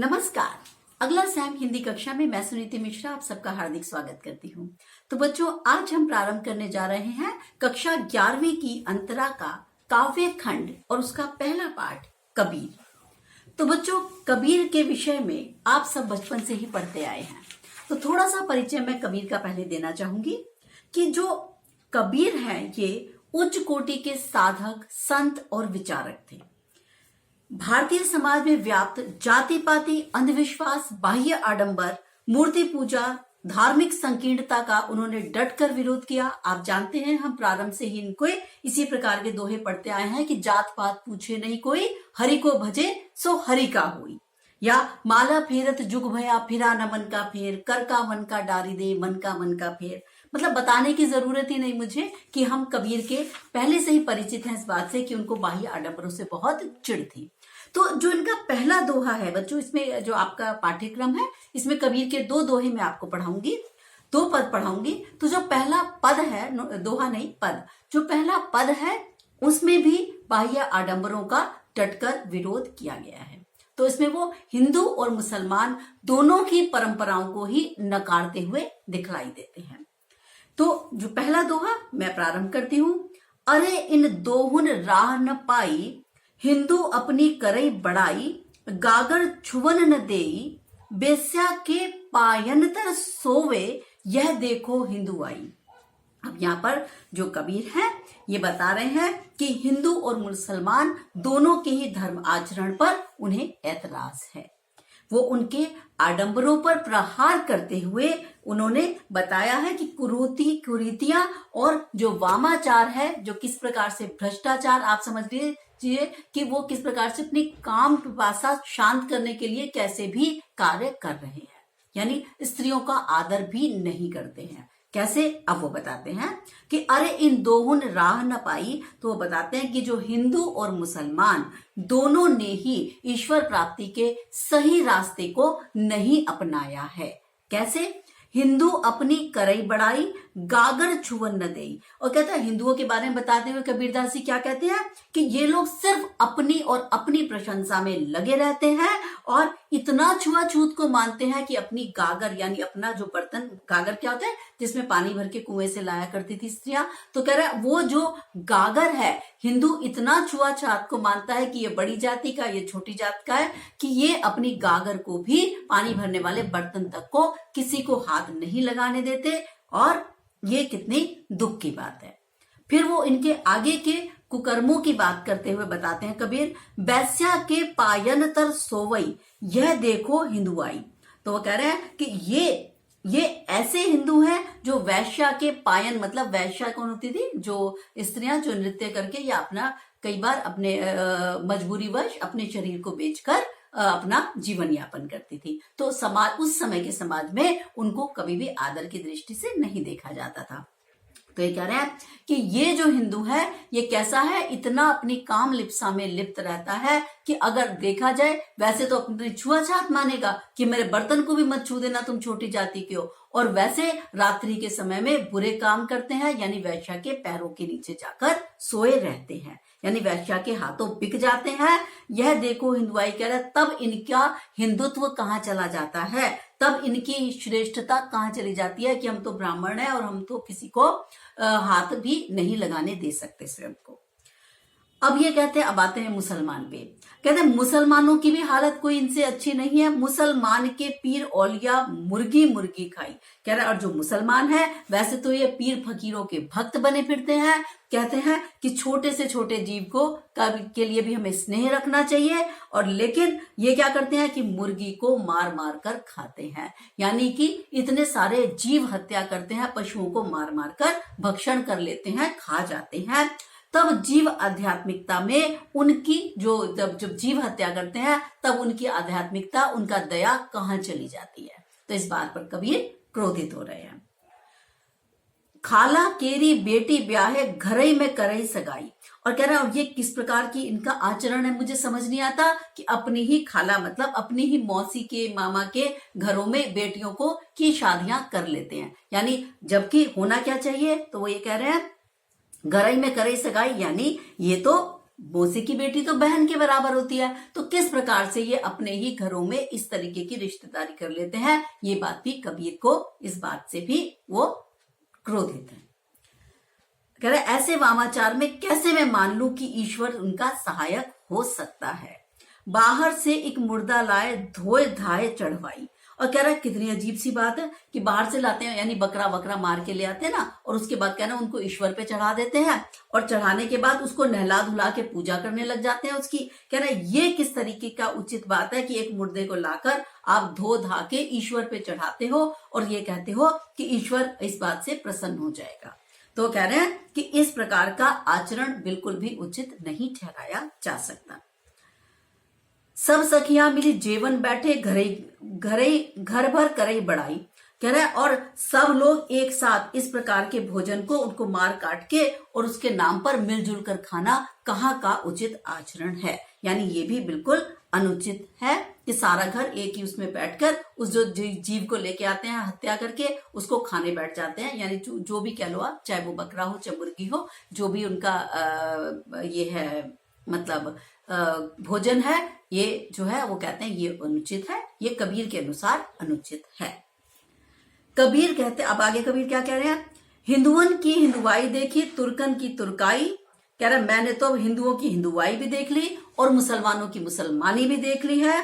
नमस्कार। अगला सैम हिंदी कक्षा में मैं सुनीति मिश्रा आप सबका हार्दिक स्वागत करती हूँ। तो बच्चों, आज हम प्रारंभ करने जा रहे हैं कक्षा 11वीं की अंतरा का काव्य खंड और उसका पहला पाठ कबीर। तो बच्चों, कबीर के विषय में आप सब बचपन से ही पढ़ते आए हैं, तो थोड़ा सा परिचय मैं कबीर का पहले देना चाहूंगी कि जो कबीर हैं ये उच्च कोटि के साधक, संत और विचारक थे। भारतीय समाज में व्याप्त जाति पाति, अंधविश्वास, बाह्य आडंबर, मूर्ति पूजा, धार्मिक संकीर्णता का उन्होंने डटकर विरोध किया। आप जानते हैं, हम प्रारंभ से ही इनको इसी प्रकार के दोहे पढ़ते आए हैं कि जात पात पूछे नहीं कोई, हरि को भजे सो हरि का होई, या माला फेरत जुग भया फिरा न मन का फेर, कर का मन का डारी दे मन का फेर। मतलब बताने की जरूरत ही नहीं मुझे कि हम कबीर के पहले से ही परिचित हैं इस बात से कि उनको बाह्य आडंबरों से बहुत चिढ़ थी। तो जो इनका पहला दोहा है बच्चों, इसमें जो आपका पाठ्यक्रम है इसमें कबीर के 2 दोहे मैं आपको पढ़ाऊंगी, 2 पद पढ़ाऊंगी। तो जो पहला पद है, दोहा नहीं पद, जो पहला पद है उसमें भी बाह्य आडंबरों का डटकर विरोध किया गया है। तो इसमें वो हिंदू और मुसलमान दोनों की परंपराओं को ही नकारते हुए दिखलाई देते हैं। तो जो पहला दोहा मैं प्रारंभ करती हूं। अरे इन दोहुन राह न पाई, हिंदू अपनी करई बड़ाई, गागर छुवन न देई, बेस्या के पायनतर सोवे, यह देखो हिंदू आई। अब यहाँ पर जो कबीर हैं ये बता रहे हैं कि हिंदू और मुसलमान दोनों के ही धर्म आचरण पर उन्हें ऐतराज है। वो उनके आडंबरों पर प्रहार करते हुए उन्होंने बताया है कि कुरीतियां और जो वामाचार है, जो किस प्रकार से भ्रष्टाचार, आप समझ लीजिए कि वो किस प्रकार से अपनी काम पिपासा शांत करने के लिए कैसे भी कार्य कर रहे हैं, यानी स्त्रियों का आदर भी नहीं करते हैं। कैसे, अब वो बताते हैं कि अरे इन दोहुन राह न पाई। तो वो बताते हैं कि जो हिंदू और मुसलमान दोनों ने ही ईश्वर प्राप्ति के सही रास्ते को नहीं अपनाया है। कैसे? हिंदू अपनी करई बढ़ाई, गागर छुवन न देई। और कहता है, हिंदुओं के बारे में बताते हुए कबीरदास जी क्या कहते हैं कि ये लोग सिर्फ अपनी और अपनी प्रशंसा में लगे रहते हैं और इतना छुआछूत को मानते हैं कि अपनी गागर, यानी अपना जो बर्तन, गागर क्या होता है जिसमें पानी भर के कुएं से लाया करती थी स्त्रियां, तो कह रहा है वो जो गागर है, हिंदू इतना छुआछूत को मानता है कि ये बड़ी जाति का, ये छोटी जात का है, कि ये अपनी गागर को भी, पानी भरने वाले बर्तन तक को किसी को हाथ नहीं लगाने देते। और ये कितनी दुख की बात है। फिर वो इनके आगे के कुकर्मों की बात करते हुए बताते हैं कबीर, बैस्या के पायन तर सोवई, यह देखो हिंदू आई। तो वो कह रहे हैं कि ये ऐसे हिंदू हैं जो वैश्या के पायन, मतलब वैश्या कौन होती थी, जो स्त्रियां जो नृत्य करके या अपना कई बार अपने मजबूरीवश अपने शरीर को बेचकर अपना जीवन यापन करती थी। तो समाज, उस समय के समाज में उनको कभी भी आदर की दृष्टि से नहीं देखा जाता था। तो ये कह रहे हैं कि ये जो हिंदू है ये कैसा है, इतना अपनी काम लिप्सा में लिप्त रहता है कि अगर देखा जाए वैसे तो अपनी छुआछूत मानेगा कि मेरे बर्तन को भी मत छू देना, तुम छोटी जाति के हो, और वैसे रात्रि के समय में बुरे काम करते हैं, यानी वैश्या के पैरों के नीचे जाकर सोए रहते हैं, यानी वैश्या के हाथों बिक जाते हैं। यह देखो हिंदुआई कह रहा है, तब इनका हिंदुत्व कहाँ चला जाता है, तब इनकी श्रेष्ठता कहाँ चली जाती है कि हम तो ब्राह्मण हैं और हम तो किसी को हाथ भी नहीं लगाने दे सकते स्वयं को। अब ये कहते हैं, अब आते हैं मुसलमान पे। कहते हैं मुसलमानों की भी हालत कोई इनसे अच्छी नहीं है, मुसलमान के पीर औलिया मुर्गी मुर्गी खाई। कह रहा है, और जो मुसलमान है वैसे तो ये पीर फकीरों के भक्त बने फिरते हैं। कहते हैं कि छोटे से छोटे जीव को के लिए भी हमें स्नेह रखना चाहिए, और लेकिन ये क्या करते हैं कि मुर्गी को मार मार कर खाते हैं, यानी कि इतने सारे जीव हत्या करते हैं, पशुओं को मार मार कर भक्षण कर लेते हैं, खा जाते हैं। तब जीव आध्यात्मिकता में उनकी जब जीव हत्या करते हैं तब उनकी आध्यात्मिकता, उनका दया कहाँ चली जाती है। तो इस बात पर कबीर क्रोधित हो रहे हैं। खाला केरी बेटी ब्याहे घरई में करई सगाई। और कह रहा है ये किस प्रकार की इनका आचरण है, मुझे समझ नहीं आता कि अपनी ही खाला, मतलब अपनी ही मौसी के, मामा के घरों में बेटियों को की शादियां कर लेते हैं, यानी जबकि होना क्या चाहिए। तो वो ये कह रहे हैं घरई में करई सगाई, यानी ये तो मौसी की बेटी तो बहन के बराबर होती है, तो किस प्रकार से ये अपने ही घरों में इस तरीके की रिश्तेदारी कर लेते हैं, ये बात भी कबीर को इस बात से भी वो क्रोधित है। कह रहे ऐसे वामाचार में कैसे मैं मान लूं कि ईश्वर उनका सहायक हो सकता है। बाहर से एक मुर्दा लाए, धोए धाए चढ़वाई। और कह रहा है कितनी अजीब सी बात है कि बाहर से लाते हैं, यानी बकरा वकरा मार के ले आते हैं ना, और उसके बाद कहना उनको ईश्वर पे चढ़ा देते हैं, और चढ़ाने के बाद उसको नहला धुला के पूजा करने लग जाते हैं उसकी। कह रहा है ये किस तरीके का उचित बात है कि एक मुर्दे को लाकर आप धो धा के ईश्वर पे चढ़ाते हो और ये कहते हो कि ईश्वर इस बात से प्रसन्न हो जाएगा। तो कह रहे हैं कि इस प्रकार का आचरण बिल्कुल भी उचित नहीं ठहराया जा सकता। सब सखियां मिली जेवन बैठे, घर भर करई बड़ाई। कह रहा है और सब लोग एक साथ इस प्रकार के भोजन को उनको मार काट के और उसके नाम पर मिलजुल कर खाना कहाँ का उचित आचरण है। यानी ये भी बिल्कुल अनुचित है कि सारा घर एक ही उसमें बैठकर उस जो जीव को लेके आते हैं हत्या करके उसको खाने बैठ जाते हैं। यानी जो भी कह लो आप, चाहे वो बकरा हो चाहे मुर्गी हो, जो भी उनका ये है मतलब भोजन है, ये जो है वो कहते हैं ये अनुचित है, ये कबीर के अनुसार अनुचित है। कबीर कहते, अब आगे कबीर क्या कह रहे हैं, हिंदुओं की हिंदुआई देखी, तुर्कन की तुर्काई। कह रहे मैंने तो हिंदुओं की हिंदुआई भी देख ली और मुसलमानों की मुसलमानी भी देख ली है।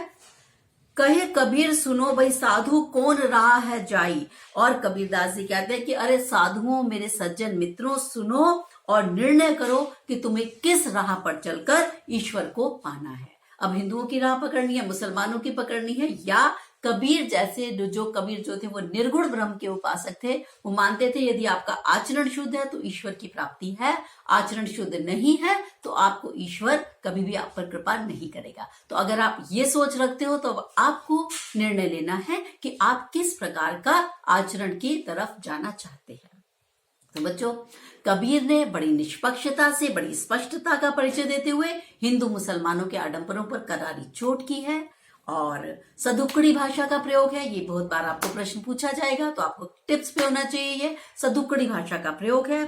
कहे कबीर सुनो भाई साधु कौन रहा है जाई। और कबीरदास जी कहते हैं कि अरे साधुओं, मेरे सज्जन मित्रों, सुनो और निर्णय करो कि तुम्हें किस राह पर चलकर ईश्वर को पाना है। अब हिंदुओं की राह पकड़नी है, मुसलमानों की पकड़नी है, या कबीर जैसे जो कबीर जो थे वो निर्गुण ब्रह्म के उपासक थे। वो मानते थे यदि आपका आचरण शुद्ध है तो ईश्वर की प्राप्ति है, आचरण शुद्ध नहीं है तो आपको ईश्वर कभी भी आप पर कृपा नहीं करेगा। तो अगर आप ये सोच रखते हो तो अब आपको निर्णय लेना है कि आप किस प्रकार का आचरण की तरफ जाना चाहते हैं। तो बच्चों, कबीर ने बड़ी निष्पक्षता से, बड़ी स्पष्टता का परिचय देते हुए हिंदू मुसलमानों के आडंबरों पर करारी चोट की है। और सदुक्कड़ी भाषा का प्रयोग है, ये बहुत बार आपको प्रश्न पूछा जाएगा तो आपको टिप्स पे होना चाहिए। ये सदुक्कड़ी भाषा का प्रयोग है।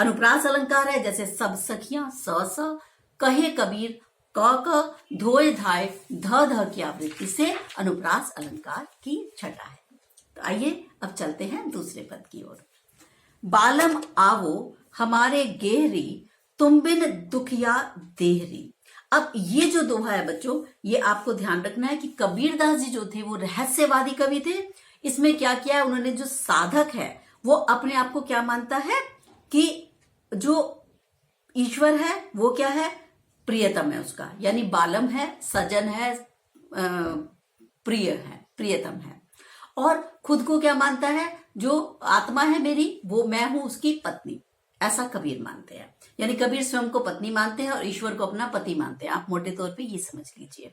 अनुप्रास अलंकार है, जैसे सब सखियां, स कहे कबीर, क धोए धाए, ध की आवृत्ति से अनुप्रास अलंकार की छटा है। तो आइए अब चलते हैं दूसरे पद की ओर। बालम आवो हमारे गेहरी, तुम बिन दुखिया देहरी। अब ये जो दोहा है बच्चों, ये आपको ध्यान रखना है कि कबीरदास जी जो थे वो रहस्यवादी कवि थे। इसमें क्या किया है उन्होंने, जो साधक है वो अपने आप को क्या मानता है कि जो ईश्वर है वो क्या है, प्रियतम है उसका, यानी बालम है, सजन है, प्रिय है, प्रियतम है। और खुद को क्या मानता है, जो आत्मा है मेरी वो मैं हूं उसकी पत्नी, ऐसा कबीर मानते हैं। यानी कबीर स्वयं को पत्नी मानते हैं और ईश्वर को अपना पति मानते हैं। आप मोटे तौर पे ये समझ लीजिए।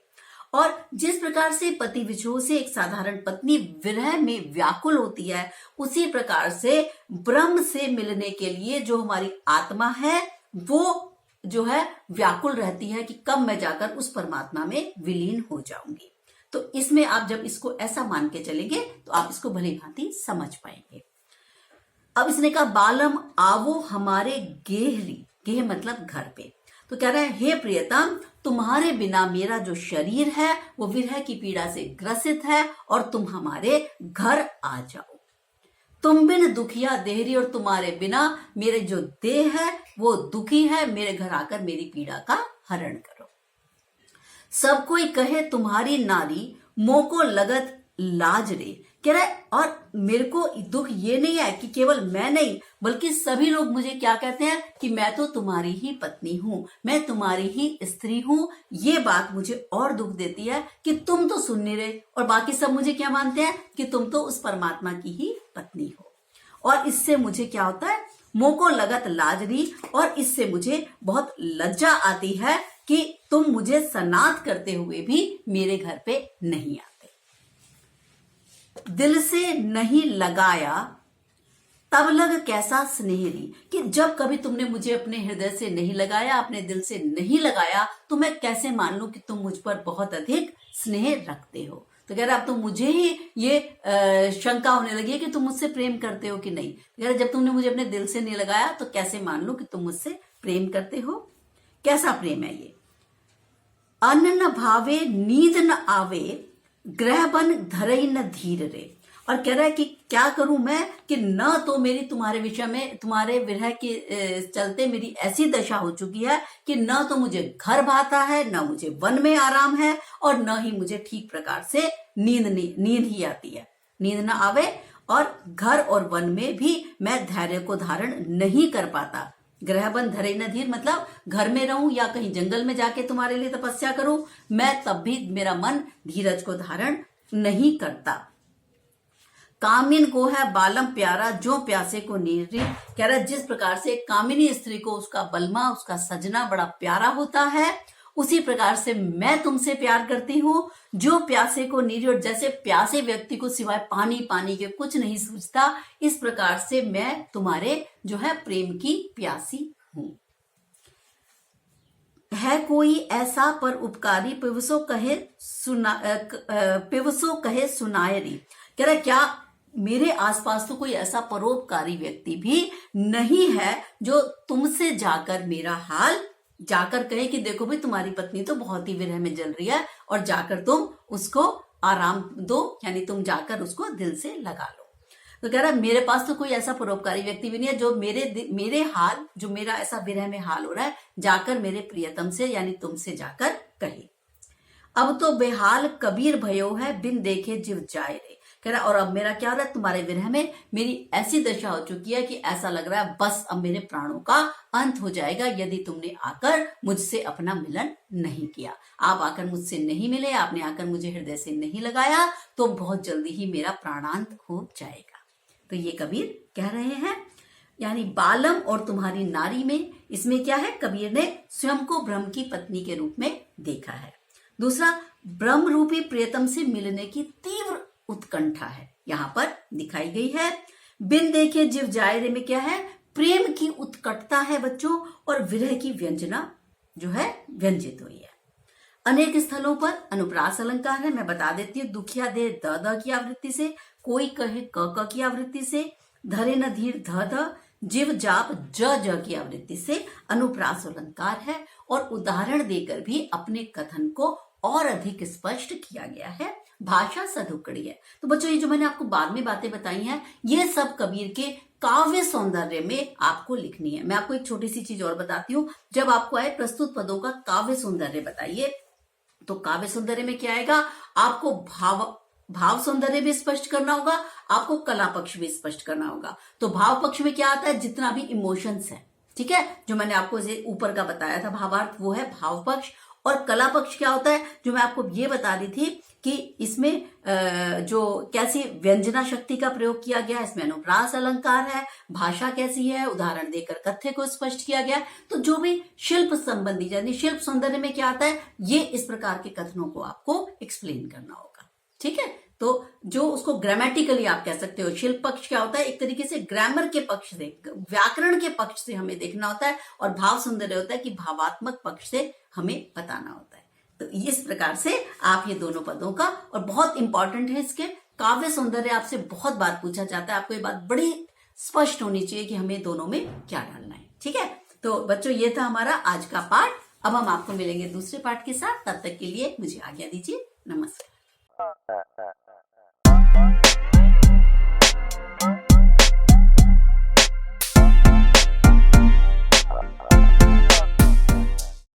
और जिस प्रकार से पति विछोह से एक साधारण पत्नी विरह में व्याकुल होती है, उसी प्रकार से ब्रह्म से मिलने के लिए जो हमारी आत्मा है वो जो है व्याकुल रहती है कि कब मैं जाकर उस परमात्मा में विलीन हो जाऊंगी। तो इसमें आप जब इसको ऐसा मान के चलेंगे तो आप इसको भली भांति समझ पाएंगे। अब इसने कहा बालम आवो हमारे गेहरी, गेह मतलब घर पे। तो कह रहा है हे प्रियतम, तुम्हारे बिना मेरा जो शरीर है वो विरह की पीड़ा से ग्रसित है और तुम हमारे घर आ जाओ। तुम बिन दुखिया देहरी, और तुम्हारे बिना मेरे जो देह है वो दुखी है, मेरे घर आकर मेरी पीड़ा का हरण करो। सब कोई कहे तुम्हारी नारी, मोको लगत लाज रे। कह रहा है और मेरे को दुख ये नहीं है कि केवल मैं नहीं बल्कि सभी लोग मुझे क्या कहते हैं कि मैं तो तुम्हारी ही पत्नी हूं, मैं तुम्हारी ही स्त्री हूं। ये बात मुझे और दुख देती है कि तुम तो सुन नहीं रहे और बाकी सब मुझे क्या मानते हैं कि तुम तो उस परमात्मा की ही पत्नी हो। और इससे मुझे क्या होता है, मोको लगत लाजरी, और इससे मुझे बहुत लज्जा आती है कि तुम मुझे सनाथ करते हुए भी मेरे घर पे नहीं आते। दिल से नहीं लगाया तब लग कैसा स्नेहरी, कि जब कभी तुमने मुझे अपने हृदय से नहीं लगाया, अपने दिल से नहीं लगाया, तो मैं कैसे मान लूं कि तुम मुझ पर बहुत अधिक स्नेह रखते हो। तो कह रहा अब तो मुझे ही ये शंका होने लगी है कि तुम मुझसे प्रेम करते हो कि नहीं। कह रहा जब तुमने मुझे अपने दिल से नहीं लगाया तो कैसे मान लूं कि तुम मुझसे प्रेम करते हो। कैसा प्रेम है ये। अन्न न भावे नींद न आवे, ग्रह बन धरई न धीर रे। और कह रहा है कि क्या करूं मैं कि न तो मेरी तुम्हारे विषय में, तुम्हारे विरह के चलते मेरी ऐसी दशा हो चुकी है कि न तो मुझे घर भाता है, न मुझे वन में आराम है, और न ही मुझे ठीक प्रकार से नींद ही आती है, नींद ना आवे। और घर और वन में भी मैं धैर्य को धारण नहीं कर पाता। ग्रह बन धरे न धीर मतलब घर में रहूं या कहीं जंगल में जाके तुम्हारे लिए तपस्या करूं, मैं तब भी मेरा मन धीरज को धारण नहीं करता। कामिन को है बालम प्यारा, जो प्यासे को नीरी। कह रहा है जिस प्रकार से कामिनी स्त्री को उसका बलमा, उसका सजना बड़ा प्यारा होता है, उसी प्रकार से मैं तुमसे प्यार करती हूँ, जो प्यासे को नीरी। और जैसे प्यासे व्यक्ति को सिवाय पानी पानी के कुछ नहीं सूझता, इस प्रकार से मैं तुम्हारे जो है प्रेम की प्यासी हूं। है कोई ऐसा पर उपकारी, पिवसो कहे सुनायरी। कह रहा क्या मेरे आसपास तो कोई ऐसा परोपकारी व्यक्ति भी नहीं है जो तुमसे जाकर मेरा हाल जाकर कहे कि देखो भाई तुम्हारी पत्नी तो बहुत ही विरह में जल रही है, और जाकर तुम उसको आराम दो, यानी तुम जाकर उसको दिल से लगा लो। तो कह रहा मेरे पास तो कोई ऐसा परोपकारी व्यक्ति भी नहीं है जो मेरे हाल, जो मेरा ऐसा विरह में हाल हो रहा है, जाकर मेरे प्रियतम से यानी तुमसे जाकर कहे। अब तो बेहाल कबीर भयो है, बिन देखे जीव जाए रे। कह रहा और अब मेरा क्या हो रहा है, तुम्हारे विरह में मेरी ऐसी दशा हो चुकी है कि ऐसा लग रहा है बस अब मेरे प्राणों का अंत हो जाएगा यदि तुमने आकर मुझसे अपना मिलन नहीं किया। आप आकर मुझसे नहीं मिले, आपने आकर मुझे हृदय से नहीं लगाया, तो बहुत जल्दी ही मेरा प्राणांत हो जाएगा। तो ये कबीर कह रहे हैं। यानी बालम और तुम्हारी नारी में, इसमें क्या है, कबीर ने स्वयं को ब्रह्म की पत्नी के रूप में देखा है। दूसरा, ब्रह्म रूपी प्रियतम से मिलने की तीव्र उत्कंठा है यहां पर दिखाई गई है। बिन देखे जीव जाए रे में क्या है, प्रेम की उत्कटता है बच्चों, और विरह की व्यंजना जो है व्यंजित हुई है। अनेक स्थलों पर अनुप्रास अलंकार है, मैं बता देती हूँ। दुखिया दे द की आवृत्ति से, कोई कहे क की आवृत्ति से, धरे न धीर ध, जीव जाप ज की आवृत्ति से अनुप्रास अलंकार है, और उदाहरण देकर भी अपने कथन को और अधिक स्पष्ट किया गया है। भाषा सधुकड़ी है। तो बच्चों ये जो मैंने आपको बाद में बातें बताई हैं, ये सब कबीर के काव्य सौंदर्य में आपको लिखनी है। मैं आपको एक छोटी सी चीज और बताती हूँ, जब आपको आए प्रस्तुत पदों का काव्य सौंदर्य बताइए, तो काव्य सौंदर्य में क्या आएगा, आपको भाव सौंदर्य भी स्पष्ट करना होगा, आपको कला पक्ष भी स्पष्ट करना होगा। तो भाव पक्ष में क्या आता है, जितना भी इमोशंस है, ठीक है, जो मैंने आपको ऊपर का बताया था भावार्थ, वो है भाव पक्ष। और कला पक्ष क्या होता है, जो मैं आपको ये बता रही थी कि इसमें जो कैसी व्यंजना शक्ति का प्रयोग किया गया है, इसमें अनुप्रास अलंकार है, भाषा कैसी है, उदाहरण देकर कथ्य को स्पष्ट किया गया। तो जो भी शिल्प संबंधी यानी शिल्प सौंदर्य में क्या आता है, ये इस प्रकार के कथनों को आपको एक्सप्लेन करना होगा। ठीक है, तो जो उसको ग्रामेटिकली आप कह सकते हो, शिल्प पक्ष क्या होता है, एक तरीके से ग्रामर के पक्ष से, व्याकरण के पक्ष से हमें देखना होता है, और भाव सौंदर्य होता है कि भावात्मक पक्ष से हमें बताना होता है। तो इस प्रकार से आप ये दोनों पदों का, और बहुत इंपॉर्टेंट है इसके काव्य सौंदर्य, आपसे बहुत बार पूछा जाता है, आपको ये बात बड़ी स्पष्ट होनी चाहिए कि हमें दोनों में क्या डालना है। ठीक है, तो बच्चों ये था हमारा आज का पाठ। अब हम आपको मिलेंगे दूसरे पाठ के साथ, तब तक के लिए मुझे आज्ञा दीजिए। नमस्कार।